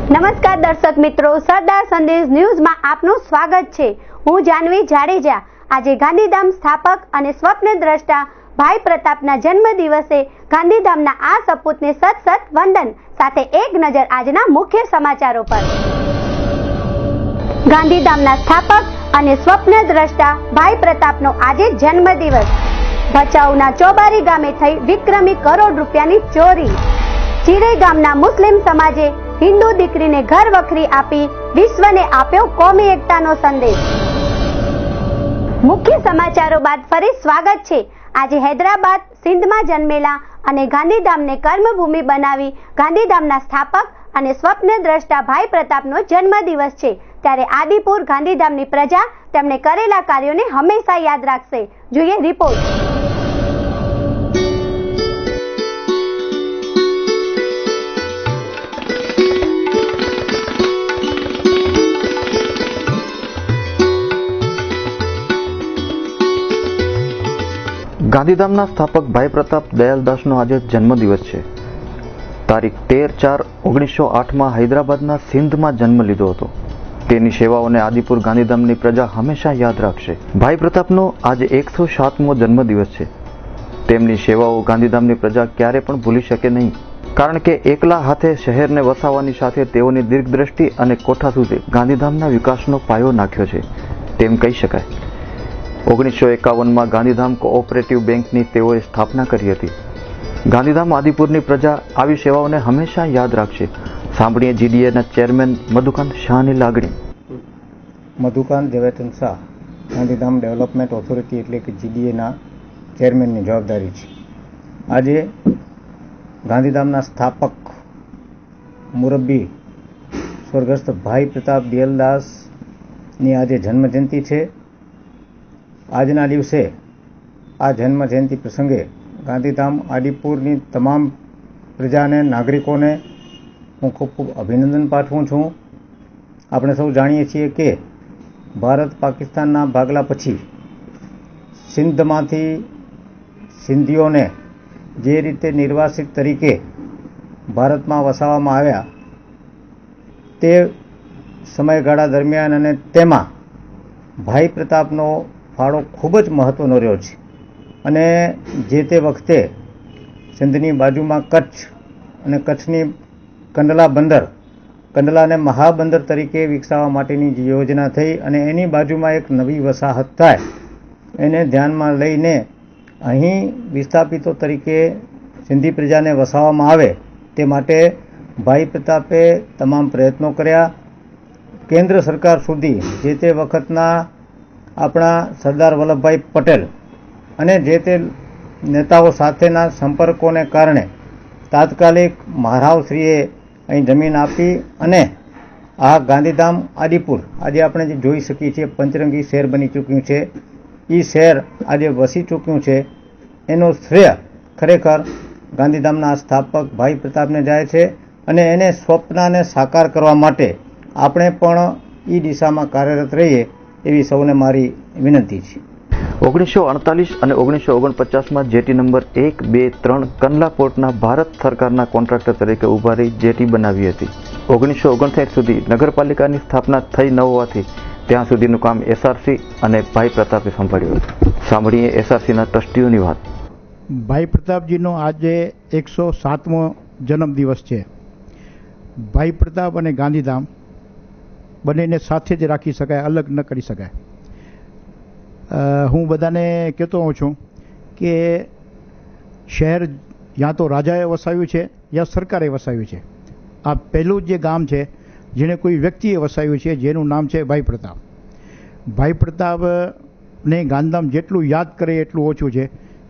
નમસ્કાર દર્શક મિત્રો, સરદાર સંદેશ ન્યૂઝમાં આપનું સ્વાગત છે। હું જાનવી જાડેજા। આજે ગાંધીધામ સ્થાપક અને સ્વપ્નદ્રષ્ટા ભાઈ પ્રતાપના જન્મદિવસે ગાંધીધામના આ સપૂતને સત વંદન। સાથે એક નજર આજના મુખ્ય સમાચારો પર। ગાંધીધામના સ્થાપક અને સ્વપ્નદ્રષ્ટા ભાઈ પ્રતાપનો આજે જન્મદિવસ। ભચાઉના ચોબારી ગામે થઈ વિક્રમી કરોડ રૂપિયાની ચોરી। ચિરઈ ગામના મુસ્લિમ સમાજે હિન્દુ દીકરીને ઘર વખરી આપી વિશ્વને આપ્યો કોમી એકતાનો સંદેશ। મુખ્ય સમાચારો બાદ ફરી સ્વાગત છે। આજે હૈદરાબાદ સિંધમાં જન્મેલા અને ગાંધીધામને કર્મભૂમિ બનાવી ગાંધીધામના સ્થાપક અને સ્વપ્નદ્રષ્ટા ભાઈ પ્રતાપનો જન્મદિવસ છે। ત્યારે આદિપુર ગાંધીધામની પ્રજા તેમણે કરેલા કાર્યોને હંમેશા યાદ રાખશે। જોઈએ રિપોર્ટ। ગાંધીધામના સ્થાપક ભાઈ પ્રતાપ દયાલદાસનો આજે જન્મદિવસ છે। તારીખ 13/4/1908 હૈદરાબાદના સિંધમાં જન્મ લીધો હતો। તેની સેવાઓને આદિપુર ગાંધીધામની પ્રજા હંમેશા યાદ રાખશે। ભાઈ પ્રતાપનો આજે 107મો જન્મદિવસ છે। તેમની સેવાઓ ગાંધીધામની પ્રજા ક્યારે પણ ભૂલી શકે નહીં, કારણ કે એકલા હાથે શહેરને વસાવવાની સાથે તેઓની દીર્ઘદ્રષ્ટિ અને કોઠાસૂઝે ગાંધીધામના વિકાસનો પાયો નાખ્યો છે તેમ કહી શકાય। 1951માં ગાંધીધામ કોઓપરેટિવ બેંકની તેઓએ સ્થાપના કરી હતી। ગાંધીધામ આદિપુરની પ્રજા આવી સેવાઓને હંમેશા યાદ રાખશે। સાંભળીએ જીડીએના ચેરમેન મધુકાંત શાહની લાગણી। મધુકાંત ઝવેરચંદ શાહ, ગાંધીધામ ડેવલપમેન્ટ ઓથોરિટી એટલે કે જીડીએના ચેરમેનની જવાબદારી છે। આજે ગાંધીધામના સ્થાપક મુરબ્બી સ્વર્ગસ્થ ભાઈ પ્રતાપ દયાલદાસની આજે જન્મજયંતિ છે। આજના દિવસે આ જન્મજયંતિ પ્રસંગે ગાંધીધામ આદિપુરની તમામ પ્રજાને, નાગરિકોને હું ખૂબ અભિનંદન પાઠવું છું। આપણે સૌ જાણીએ છીએ કે ભારત પાકિસ્તાનના ભાગલા પછી સિંધમાંથી સિંધીઓને જે રીતે નિર્વાસિત તરીકે ભારતમાં વસાવવામાં આવ્યા તે સમયગાળા દરમિયાન અને તેમાં ભાઈ પ્રતાપનો ફાળો ખૂબ જ મહત્વનો રહ્યો છે। અને જે તે વખતે સિંધની બાજુમાં કચ્છ અને કચ્છની કંડલા બંદર, કંડલાને મહાબંદર તરીકે વિકસાવવા માટેની જે યોજના થઈ અને એની બાજુમાં એક નવી વસાહત થાય એને ધ્યાનમાં લઈને અહીં વિસ્થાપિતો તરીકે સિંધી પ્રજાને વસાવવામાં આવે તે માટે ભાઈ પ્રતાપે તમામ પ્રયત્નો કર્યા। કેન્દ્ર સરકાર સુધી જે તે વખતના આપણા સરદાર વલ્લભભાઈ પટેલ અને જે તે નેતાઓ સાથેના સંપર્કોને કારણે તાત્કાલિક મહારાવશ્રીએ અહીં જમીન આપી અને આ ગાંધીધામ આદિપુર આજે આપણે જે જોઈ શકીએ છીએ પંચરંગી શહેર બની ચૂક્યું છે। એ શહેર આજે વસી ચૂક્યું છે એનો શ્રેય ખરેખર ગાંધીધામના સ્થાપક ભાઈ પ્રતાપને જાય છે અને એને સ્વપ્નને સાકાર કરવા માટે આપણે પણ એ દિશામાં કાર્યરત રહીએ એવી સૌને મારી વિનંતી છે। 1948 અને 1949માં જેટી નંબર 1, 2, 3 કંડલા પોર્ટના ભારત સરકારના કોન્ટ્રાક્ટર તરીકે ઉભા રહી જેટી બનાવી હતી। 1959 સુધી નગરપાલિકાની સ્થાપના થઈ ન હોવાથી ત્યાં સુધીનું કામ એસઆરસી અને ભાઈ પ્રતાપે સંભાળ્યું હતું। સાંભળીએ એસઆરસીના ટ્રસ્ટીઓની વાત। ભાઈ પ્રતાપજીનો આજે 107મો જન્મદિવસ છે। ભાઈ પ્રતાપ અને ગાંધીધામ બંનેને સાથે જ રાખી શકાય, અલગ ન કરી શકાય। હું બધાને કહેતો હોઉં છું કે શહેર યા તો રાજાએ વસાવ્યું છે યા સરકારે વસાવ્યું છે। આ પહેલું જે ગામ છે જેને કોઈ વ્યક્તિએ વસાવ્યું છે જેનું નામ છે ભાઈ પ્રતાપ। ભાઈ પ્રતાપને ગાંધીધામ જેટલું યાદ કરે એટલું ઓછું છે,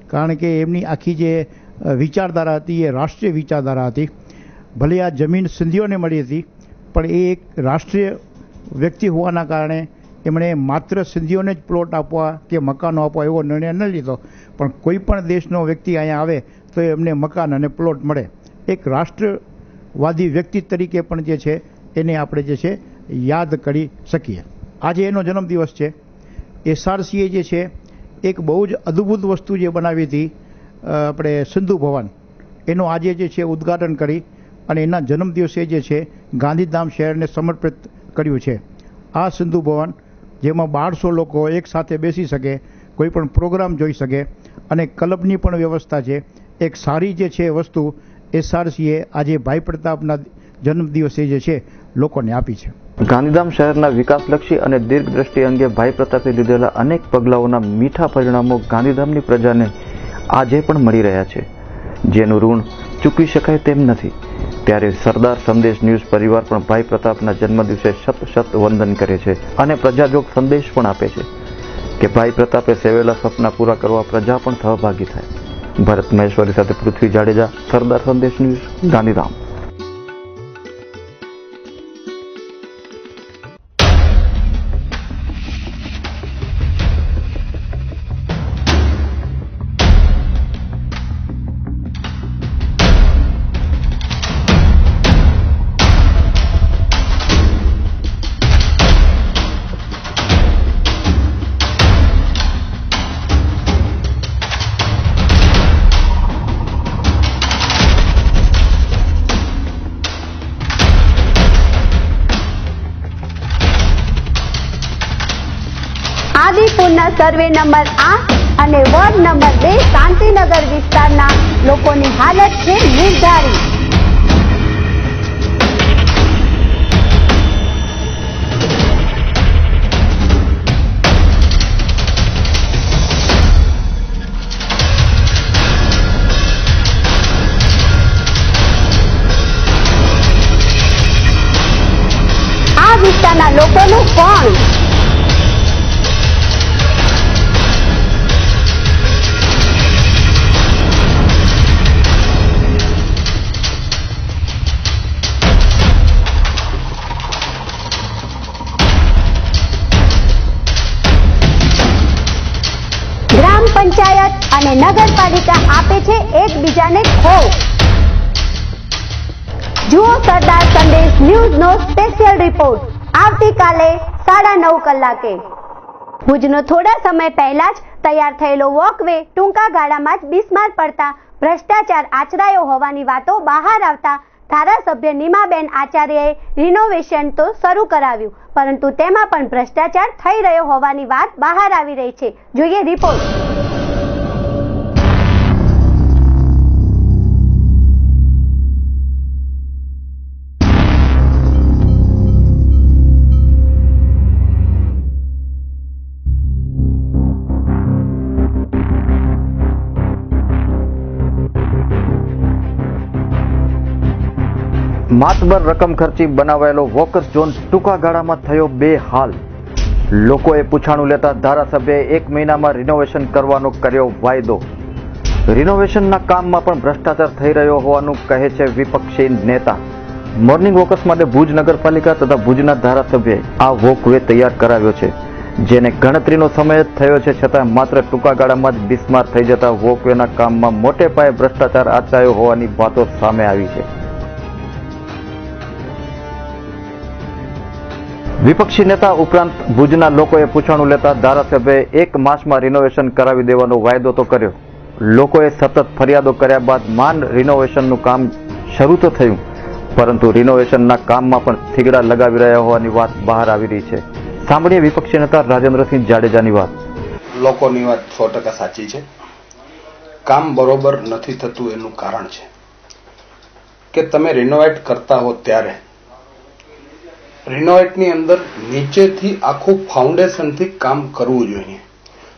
કારણ કે એમની આખી જે વિચારધારા હતી એ રાષ્ટ્રીય વિચારધારા હતી। ભલે આ જમીન સિંધીઓને મળી હતી પણ એ એક રાષ્ટ્રીય વ્યક્તિ હોવાના કારણે એમણે માત્ર સિંધીઓને જ પ્લોટ આપવા કે મકાનો આપવા એવો નિર્ણય ન લીધો, પણ કોઈ પણ દેશનો વ્યક્તિ અહીંયા આવે તો એમને મકાન અને પ્લોટ મળે। એક રાષ્ટ્રવાદી વ્યક્તિ તરીકે પણ જે છે એને આપણે જે છે યાદ કરી શકીએ। આજે એનો જન્મદિવસ છે। એસઆરસીએ જે છે એક બહુ જ અદ્ભુત વસ્તુ જે બનાવી હતી આપણે સિંધુ ભવન, એનું આજે જે છે ઉદ્ઘાટન કરી અને એના જન્મદિવસે જે છે ગાંધીધામ શહેરને સમર્પિત કર્યું છે. આ સિંધુ ભવન જેમાં 1200 લોકો એક સાથે બેસી શકે, કોઈ પણ પ્રોગ્રામ જોઈ શકે અને ક્લબની પણ વ્યવસ્થા છે. એક સારી જે છે વસ્તુ SRCએ આજે ભાઈ પ્રતાપના જન્મદિવસે જે છે લોકોને આપી છે. ગાંધીધામ શહેરના વિકાસલક્ષી અને દીર્ઘદ્રષ્ટિ અંગે ભાઈ પ્રતાપે લીધેલા અનેક પગલાઓના મીઠા પરિણામો ગાંધીધામની પ્રજાને આજે પણ મળી રહ્યા છે, જેનું ઋણ ચૂકવી શકાય તેમ નથી. ત્યારે સરદાર સંદેશ ન્યૂઝ પરિવાર પણ ભાઈ પ્રતાપના જન્મદિવસે શત વંદન કરે છે અને પ્રજાજોગ સંદેશ પણ આપે છે કે ભાઈ પ્રતાપે સેવેલા સપના પૂરા કરવા પ્રજા પણ સહભાગી થાય. ભરત મહેશ્વરી સાથે પૃથ્વી જાડેજા, સરદાર સંદેશ ન્યૂઝ, ગાંધીધામ. આદિપુરના સર્વે નંબર 8 અને વોર્ડ નંબર 2 શાંતિનગર વિસ્તારના લોકોની હાલત છે નિર્ધારિત. આ વિસ્તારના લોકોનું કોણ? ગ્રામ પંચાયત અને નગરપાલિકા આપે છે એકબીજાને ખોળ. જુઓ સરદાર સંદેશ ન્યૂઝનો સ્પેશિયલ રિપોર્ટ આવતીકાલે 9:30 કલાકે. ભુજનો થોડા સમય પહેલા જ તૈયાર થયેલો વોકવે ટૂંકા ગાળામાં જ બિસ્માર પડતા ભ્રષ્ટાચાર આચરાયો હોવાની વાતો બહાર આવતા ધારાસભ્ય નીમાબેન આચાર્યએ રિનોવેશન તો શરૂ કરાવ્યું, પરંતુ તેમાં પણ ભ્રષ્ટાચાર થઈ રહ્યો હોવાની વાત બહાર આવી રહી છે. જોઈએ રિપોર્ટ. માતબર રકમ ખર્ચી બનાવાયેલો વોકર્સ ઝોન ટૂંકા ગાળામાં થયો બેહાલ. લોકોએ પૂછાણું લેતા ધારાસભ્યએ 1 મહિનામાં રિનોવેશન કરવાનો કર્યો વાયદો. રિનોવેશનના કામમાં પણ ભ્રષ્ટાચાર થઈ રહ્યો હોવાનું કહે છે વિપક્ષી નેતા. મોર્નિંગ વોકર્સ માટે ભુજ નગરપાલિકા તથા ભુજના ધારાસભ્યએ આ વોકવે તૈયાર કરાવ્યો છે, જેને ગણતરીનો સમય જ થયો છે, છતાં માત્ર ટૂંકા ગાળામાં જ બિસ્માર થઈ જતા વોકવેના કામમાં મોટે પાયે ભ્રષ્ટાચાર આચરાયો હોવાની વાતો સામે આવી છે. વિપક્ષી નેતા ઉપરાંત ભુજના લોકોએ પૂછાણું લેતા ધારાસભ્યએ 1 માસમાં રિનોવેશન કરાવી દેવાનો વાયદો તો કર્યો. લોકોએ સતત ફરિયાદો કર્યા બાદ માંડ રિનોવેશનનું કામ શરૂ તો થયું, પરંતુ રિનોવેશનના કામમાં પણ થીગડા લગાવી રહ્યા હોવાની વાત બહાર આવી રહી છે. સાંભળીએ વિપક્ષી નેતા રાજેન્દ્રસિંહ જાડેજાની વાત. લોકોની વાત 100% સાચી છે. કામ બરોબર નથી થતું એનું કારણ છે કે તમે રિનોવેટ કરતા હો ત્યારે રિનોવેટની અંદર નીચેથી આખું ફાઉન્ડેશનથી કામ કરવું જોઈએ.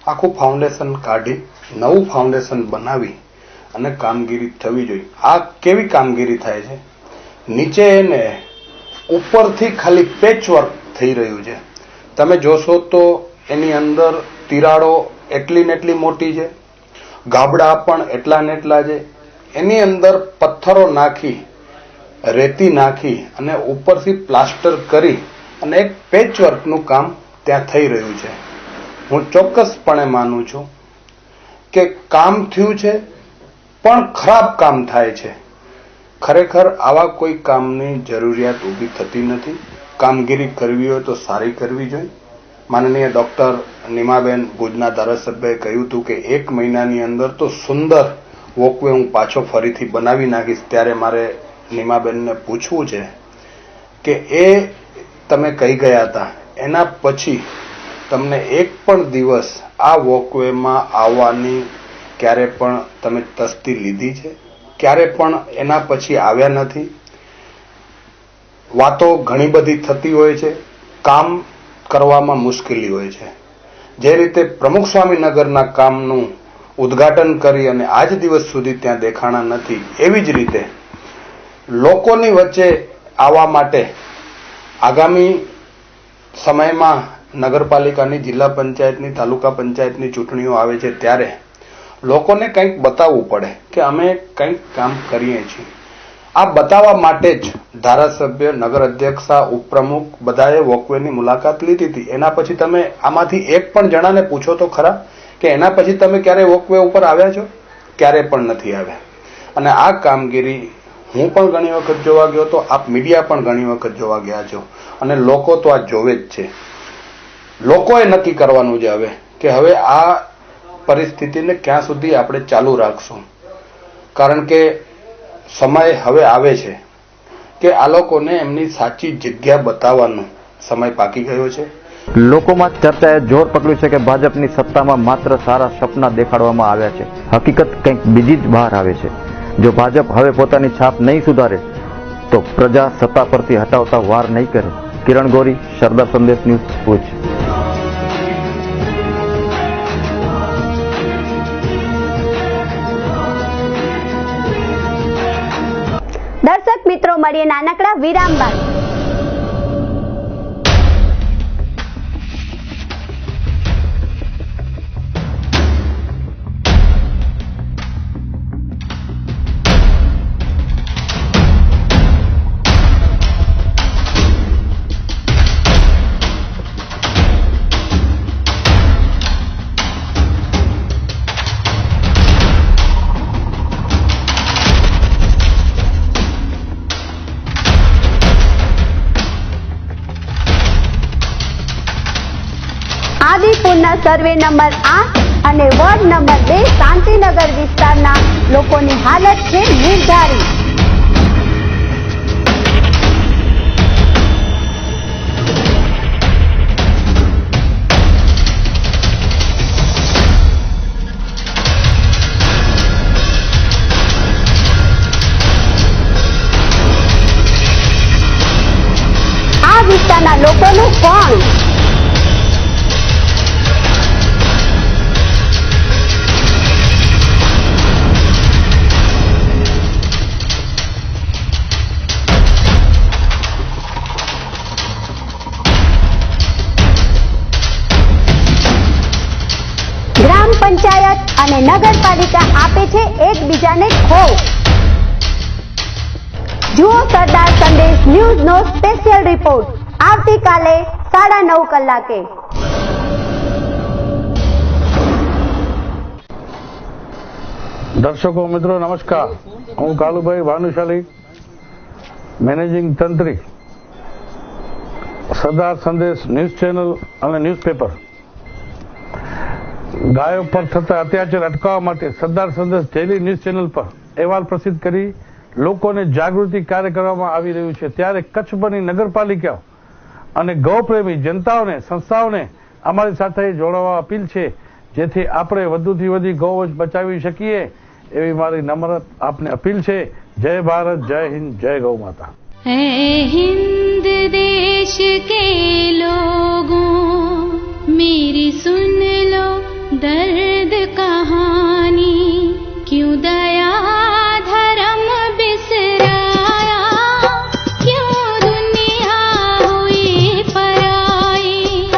આખું ફાઉન્ડેશન કાઢી નવું ફાઉન્ડેશન બનાવી અને કામગીરી થવી જોઈએ. આ કેવી કામગીરી થાય છે? નીચે એને ઉપરથી ખાલી પેચવર્ક થઈ રહ્યું છે. તમે જોશો તો એની અંદર તિરાડો એટલી ને એટલી મોટી છે, ગાબડા પણ એટલા ને એટલા છે. એની અંદર પથ્થરો નાખી, રેતી નાખી અને ઉપરથી પ્લાસ્ટર કરી અને એક પેચવર્કનું કામ ત્યાં થઈ રહ્યું છે. હું ચોક્કસપણે માનું છું કે કામ થયું છે પણ ખરાબ કામ થાય છે. ખરેખર આવા કોઈ કામની જરૂરિયાત ઊભી થતી નથી. કામગીરી કરવી હોય તો સારી કરવી જોઈએ. માનનીય ડોક્ટર નીમાબેન ભુજના ધારાસભ્યએ કહ્યું હતું કે 1 મહિનાની અંદર તો સુંદર વોકવે હું પાછો ફરીથી બનાવી નાખીશ. ત્યારે મારે નીમાબેનને પૂછવું છે કે એ તમે કહી ગયા હતા એના પછી તમને એક પણ દિવસ આ વોકવેમાં આવવાની ક્યારે પણ તમે તસ્દી લીધી છે? ક્યારે પણ એના પછી આવ્યા નથી? વાતો ઘણી બધી થતી હોય છે, કામ કરવામાં મુશ્કેલી હોય છે. જે રીતે પ્રમુખ સ્વામીનગરના કામનું ઉદ્ઘાટન કરી અને આજ દિવસ સુધી ત્યાં દેખાણા નથી, એવી જ રીતે લોકોની વચ્ચે આવવા માટે આગામી સમયમાં નગરપાલિકાની, જિલ્લા પંચાયતની, તાલુકા પંચાયતની ચૂંટણીઓ આવે છે ત્યારે લોકોને કંઈક બતાવવું પડે કે અમે કંઈક કામ કરીએ છીએ. આ બતાવવા માટે જ ધારાસભ્ય, નગર અધ્યક્ષા, ઉપપ્રમુખ બધાએ વોકવેની મુલાકાત લીધી હતી. એના પછી તમે આમાંથી એક પણ જણાને પૂછો તો ખરા કે એના પછી તમે ક્યારે વોકવે ઉપર આવ્યા છો? ક્યારે પણ નથી આવ્યા. અને આ કામગીરી હું પણ ઘણી વખત જોવા ગયો તો, આપ મીડિયા પણ ઘણી વખત જોવા ગયા છો, અને લોકો તો આ જોવે જ છે. લોકોએ નક્કી કરવાનું છે હવે કે હવે આ પરિસ્થિતિને ક્યાં સુધી આપણે ચાલુ રાખશું. કારણ કે સમય હવે આવે છે કે આ લોકોને એમની સાચી જગ્યા બતાવવાનો સમય પાકી ગયો છે. લોકોમાં ચર્ચાએ જોર પકડ્યું છે કે ભાજપની સત્તામાં માત્ર સારા સપના દેખાડવામાં આવ્યા છે. હકીકત કંઈક બીજી જ બહાર આવે છે. જો ભાજપ હવે પોતાની છાપ નહીં સુધારે તો પ્રજા સત્તા પરથી હટાવતા વાર નહીં કરે. કિરણ ગોરી, સરદાર સંદેશ ન્યૂઝ, ભુજ. દર્શક મિત્રો, મળીએ નાનકડા વિરામ બાદ. આદિપુરના સર્વે નંબર 8 અને વોર્ડ નંબર 2 શાંતિનગર વિસ્તારના લોકોની હાલત છે નિર્ધારિત. આ વિસ્તારના લોકોનું કોણ? ગ્રામ પંચાયત અને નગરપાલિકા આપે છે એકબીજાને ખોફ. જુઓ સરદાર સંદેશ ન્યૂઝનો સ્પેશિયલ રિપોર્ટ આવતીકાલે 9:30 કલાકે. દર્શકો મિત્રો નમસ્કાર, હું કાલુભાઈ ભાનુશાલી, મેનેજિંગ તંત્રી, સરદાર સંદેશ ન્યૂઝ ચેનલ અને ન્યૂઝપેપર. ગાયો પર થતા અત્યાચાર અટકાવવા માટે સરદાર સંદેશ ડેલી ન્યૂઝ ચેનલ પર અહેવાલ પ્રસિદ્ધ કરી લોકોને જાગૃતિ કાર્ય કરવામાં આવી રહ્યું છે. ત્યારે કચ્છભરની નગરપાલિકાઓ અને ગૌપ્રેમી જનતાઓને, સંસ્થાઓને અમારી સાથે જોડાવા અપીલ છે, જેથી આપણે વધુથી વધુ ગૌવંશ બચાવી શકીએ એવી મારી નમ્ર આપને અપીલ છે. જય ભારત, જય હિન્દ, જય ગૌ માતા. हिंद देश के लोगों मेरी सुन लो दर्द कहानी, क्यों दया धर्म बिसराया, क्यों दुनिया हुई पराई.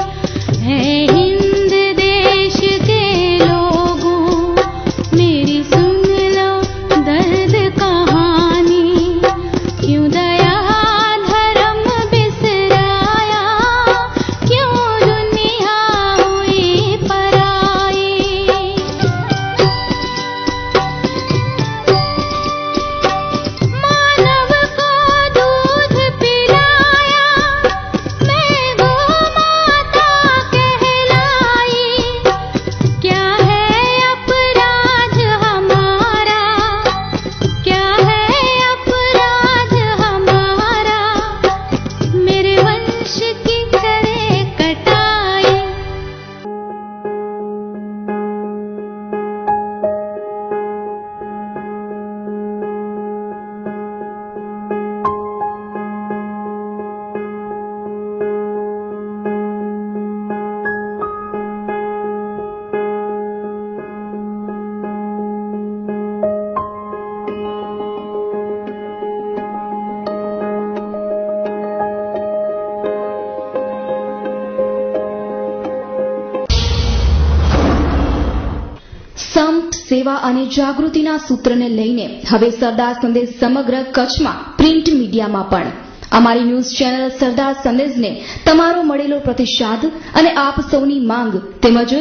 है हिंद देश के लोगों मेरी सुन लो दर्द कहानी, क्यों दया धर्म बिसराया. અને જાગૃતિના સૂત્રને લઈને હવે સરદાર સંદેશ સમગ્ર કચ્છમાં પ્રિન્ટ મીડિયામાં પણ અમારી ન્યૂઝ ચેનલ સરદાર સંદેશને તમારો મળેલો પ્રતિસાદ અને આપ સૌની માંગ તેમજ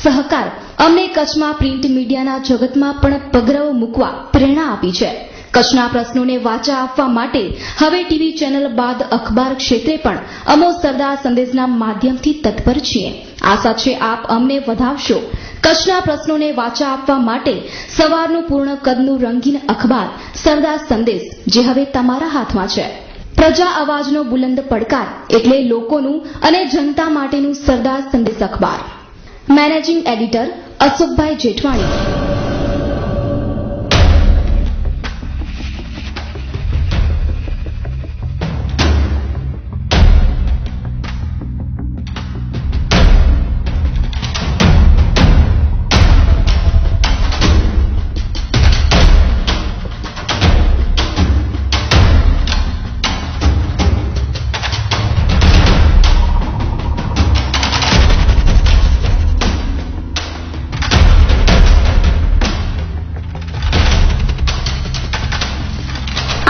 સહકાર અમને કચ્છમાં પ્રિન્ટ મીડિયાના જગતમાં પણ પગરવ મૂકવા પ્રેરણા આપી છે. કચ્છના પ્રશ્નોને વાચા આપવા માટે હવે ટીવી ચેનલ બાદ અખબાર ક્ષેત્રે પણ અમો સરદાર સંદેશના માધ્યમથી તત્પર છીએ. આશા છે આપ અમને વધાવશો. કચ્છના પ્રશ્નોને વાચા આપવા માટે સવારનું પૂર્ણ કદનું રંગીન અખબાર સરદાર સંદેશ જે હવે તમારા હાથમાં છે. પ્રજા અવાજનો બુલંદ પડકાર એટલે લોકોનું અને જનતા માટેનું સરદાર સંદેશ અખબાર. મેનેજિંગ એડિટર અશોકભાઈ જેઠવાણી.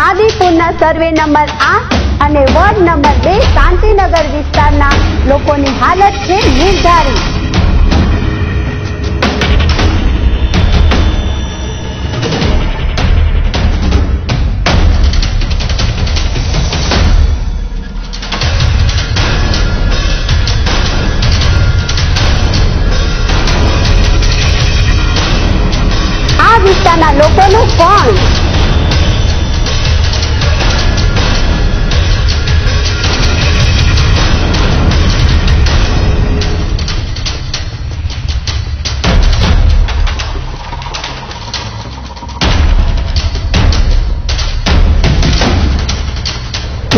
આદિપુરના સર્વે નંબર 8 અને વોર્ડ નંબર 2 શાંતિનગર વિસ્તારના લોકોની હાલત છે નિર્ધારિત. આ વિસ્તારના લોકોનું કોણ?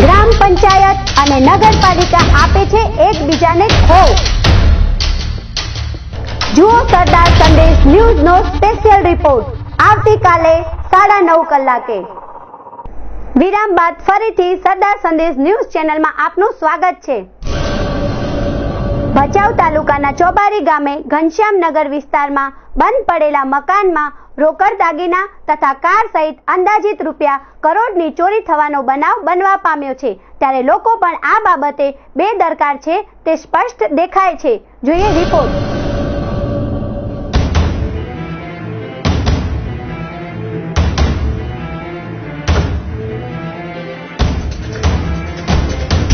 ગ્રામ પંચાયત અને નગરપાલિકા આપે છે એકબીજાને ખોવ. જુઓ સરદાર સંદેશ ન્યૂઝનો સ્પેશિયલ રિપોર્ટ આવતીકાલે 9:30 કલાકે. વિરામ બાદ ફરીથી સરદાર સંદેશ ન્યૂઝ ચેનલમાં આપનું સ્વાગત છે. ભચાઉ તાલુકાના ચોબારી ગામે ઘનશ્યામનગર વિસ્તારમાં બંધ પડેલા મકાનમાં રોકડ દાગીના તથા કાર સહિત અંદાજિત રૂપિયા કરોડની ચોરી થવાનો બનાવ બનવા પામ્યો છે. ત્યારે લોકો પણ આ બાબતે બેદરકાર છે તે સ્પષ્ટ દેખાય છે. જોઈએ રિપોર્ટ.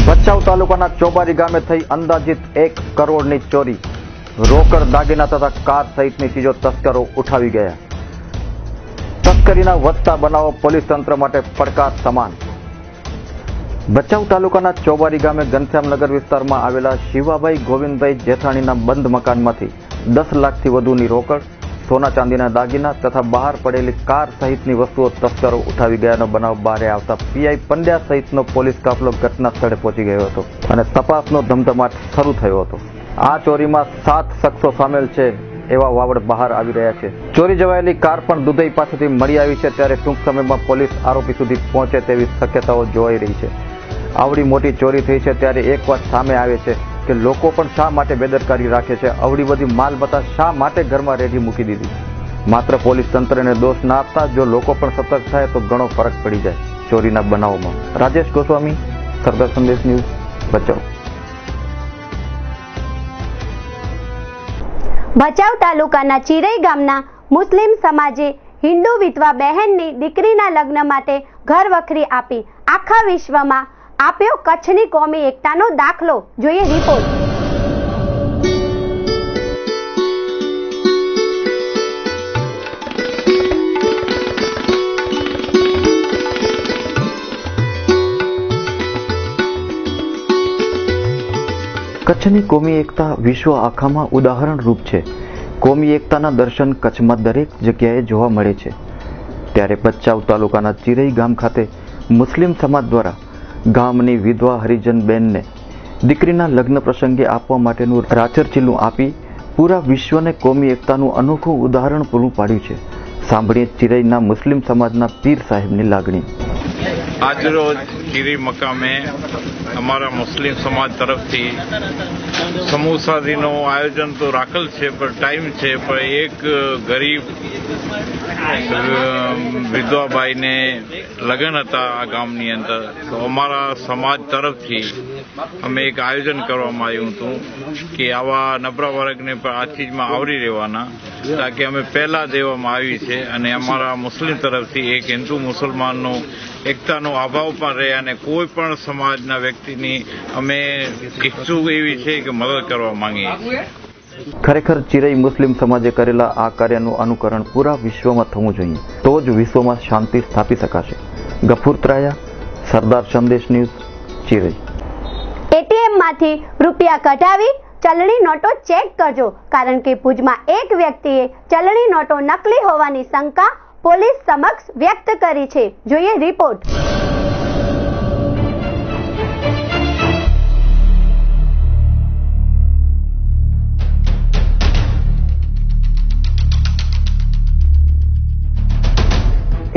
ભચાઉ તાલુકાના ચોબારી ગામે થઈ અંદાજિત 1 કરોડની ચોરી. રોકડ દાગીના તથા કાર સહિતની ચીજો તસ્કરો ઉઠાવી ગયા. તસ્કરીના વધતા બનાવો પોલીસ તંત્ર માટે પડકાર સમાન. ભચાઉ તાલુકાના ચોબારી ગામે ઘનશ્યામનગર વિસ્તારમાં આવેલા શિવાભાઈ ગોવિંદભાઈ જેઠાણીના બંધ મકાનમાંથી 10 લાખથી વધુની રોકડ, સોના ચાંદીના દાગીના તથા બહાર પડેલી કાર સહિતની વસ્તુઓ તસ્કરો ઉઠાવી ગયાનો બનાવ બહાર આવતા પીઆઈ પંડ્યા સહિતનો પોલીસ કાફલો ઘટના સ્થળે પહોંચી ગયો હતો અને તપાસનો ધમધમાટ શરૂ થયો હતો. આ ચોરીમાં 7 શખ્સો સામેલ છે એવા વાવડ બહાર આવી રહ્યા છે. ચોરી જવાયેલી કાર પણ દુધઈ પાસેથી મળી આવી છે. ત્યારે ટૂંક સમયમાં પોલીસ આરોપી સુધી પહોંચે તેવી શક્યતાઓ જોવાઈ રહી છે. આવડી મોટી ચોરી થઈ છે ત્યારે એક વાત સામે આવે છે કે લોકો પણ શા માટે બેદરકારી રાખે છે? આવડી બધી માલ મત્તા શા માટે ઘરમાં રેડી મૂકી દીધી? માત્ર પોલીસ તંત્રને દોષ ના આપતા જો લોકો પણ સતર્ક થાય તો ઘણો ફરક પડી જાય ચોરીના બનાવોમાં. રાજેશ ગોસ્વામી, સરદાર સંદેશ ન્યૂઝ, ભચાઉ. ભચાઉ તાલુકાના ચિરઈ ગામના મુસ્લિમ સમાજે હિન્દુ વિધવા બહેનની દીકરીના લગ્ન માટે ઘર વખરી આપી આખા વિશ્વમાં આપ્યો કચ્છની કોમી એકતાનો દાખલો. જોઈએ રિપોર્ટ. કચ્છની કોમી એકતા વિશ્વ આખામાં ઉદાહરણ રૂપ છે. કોમી એકતાના દર્શન કચ્છમાં દરેક જગ્યાએ જોવા મળે છે. ત્યારે ભચાઉ તાલુકાના ચિરઈ ગામ ખાતે મુસ્લિમ સમાજ દ્વારા ગામની વિધવા હરિજન બેનને દીકરીના લગ્ન પ્રસંગે આપવા માટેનું રાચરચીલું આપી પૂરા વિશ્વને કોમી એકતાનું અનોખું ઉદાહરણ પૂરું પાડ્યું છે. સાંભળીએ ચિરઈના મુસ્લિમ સમાજના પીર સાહેબની લાગણી. આજરોજ ચિરઈ મકામે અમારા મુસ્લિમ સમાજ તરફથી સમૂહ શાદીનું આયોજન તો રાખેલ છે, પણ ટાઈમ છે, પણ એક ગરીબ વિધવાબાઈને લગ્ન હતા આ ગામની અંદર, તો અમારા સમાજ તરફથી અમે એક આયોજન કરવામાં આવ્યું હતું કે આવા નબળા વર્ગને પણ આ ચીજમાં આવરી રહેવાના, તાકે અમે પહેલા દેવામાં આવી છે. અને અમારા મુસ્લિમ તરફથી એક હિન્દુ મુસલમાનનો એકતાનો અભાવ પણ રહે અને કોઈ પણ સમાજના વ્યક્તિની અમે ઈચ્છુક એવી છે કે મદદ કરવા માંગીએ છીએ. ખરેખર ચિરઈ મુસ્લિમ સમાજે કરેલા આ કાર્યનું અનુકરણ પૂરા વિશ્વમાં થવું જોઈએ, તો જ વિશ્વમાં શાંતિ સ્થાપી શકાશે. ગફુર ત્રાયા, સરદાર સંદેશ ન્યૂઝ, ચિરઈ. એટીએમ માંથી રૂપિયા કઢાવી ચલણી નોટો ચેક કરજો, કારણ કે ભુજમાં એક વ્યક્તિએ ચલણી નોટો નકલી હોવાની શંકા પોલીસ સમક્ષ વ્યક્ત કરી છે. જોઈએ રિપોર્ટ.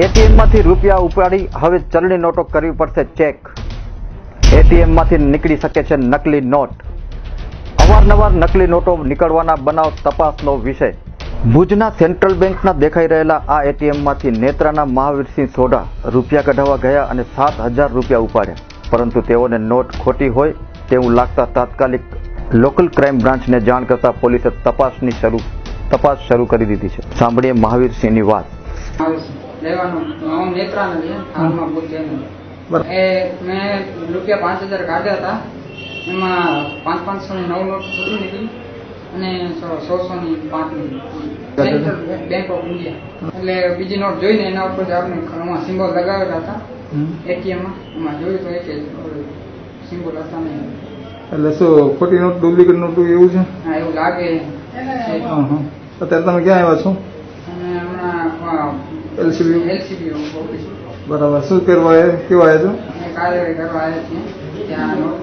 એટીએમ માંથી રૂપિયા ઉપાડી હવે ચલણી નોટો કરવી પડશે ચેક. એટીએમ માંથી નીકળી શકે છે નકલી નોટ. અવારનવાર નકલી નોટો નીકળવાના બનાવ તપાસનો વિષય. ભુજના સેન્ટ્રલ બેંકના દેખાઈ રહેલા આ એટીએમ માંથી નેત્રાના મહાવીરસિંહ સોઢા રૂપિયા કઢાવવા ગયા અને 7,000 રૂપિયા ઉપાડ્યા, પરંતુ તેઓને નોટ ખોટી હોય તેવું લાગતા તાત્કાલિક લોકલ ક્રાઇમ બ્રાન્ચને જાણ કરતા પોલીસે તપાસ શરૂ કરી દીધી છે. સાંભળીએ મહાવીરસિંહની વાત. મેં રૂપિયા 5,000 કાઢ્યા હતા, એમાં 500ની 9 નોટ ખોટી નીકળી અને 100ની 5 નીકળી. સેન્ટ્રલ બેંક ઓફ ઇન્ડિયા એટલે બીજી નોટ જોઈને એના ઉપર આપણે એમાં સિમ્બોલ લગાવેલા હતા એટીએમમાં, એમાં જોયું તો એક સિમ્બોલ હતા નહીં. એટલે શું ખોટી નોટ, ડુપ્લિકેટ નોટ એવું છે? હા, એવું લાગે છે. અત્યારે તમે ક્યાં આવ્યા છો? હમણાં એલસીબી ઓફિસ. બરાબર. શું કરવા કેવા આવ્યા છો? કાર્યવાહી કરવા આવ્યા છીએ. ત્યાં નોટ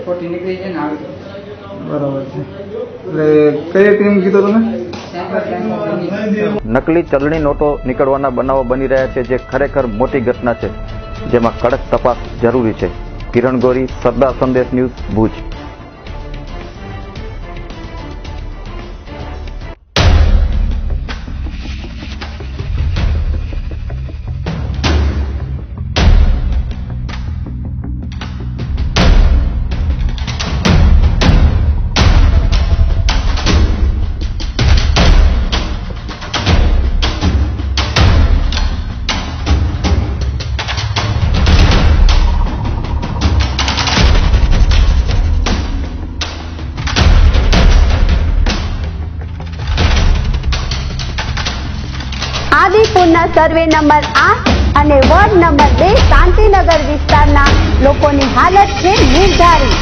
ખોટી નીકળી છે ને આવી. બરાબર છે. એટલે કઈ એટીએમ કીધો તમે? નકલી ચલણી નોટો નીકળવાના બનાવો બની રહ્યા છે, જે ખરેખર મોટી ઘટના છે, જેમાં કડક તપાસ જરૂરી છે. કિરણ ગોરી, સરદાર સંદેશ ન્યૂઝ, ભુજ. આદિપુરના સર્વે નંબર 8 અને વોર્ડ નંબર 2 શાંતિનગર વિસ્તારના લોકોની હાલત છે નિર્ધારિત.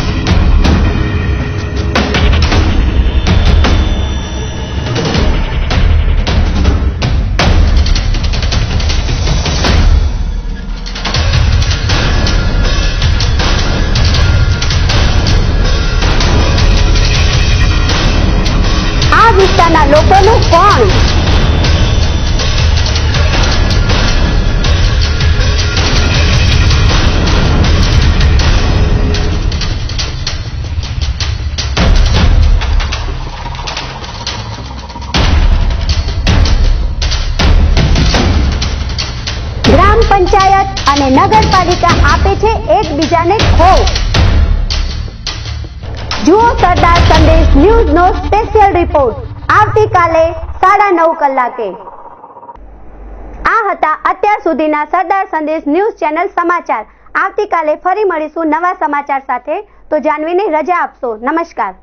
આ વિસ્તારના લોકોનું કોણ? ગ્રામ પંચાયત અને નગરપાલિકા આપે છે એકબીજાને ખોફ. જુઓ સરદાર સંદેશ ન્યૂઝનો સ્પેશિયલ રિપોર્ટ આવતીકાલે 9:30 કલાકે. આ હતા અત્યાર સુધીના સરદાર સંદેશ ન્યૂઝ ચેનલ સમાચાર. આવતીકાલે ફરી મળીશું નવા સમાચાર સાથે. તો જાનવીને રજા આપશો. નમસ્કાર.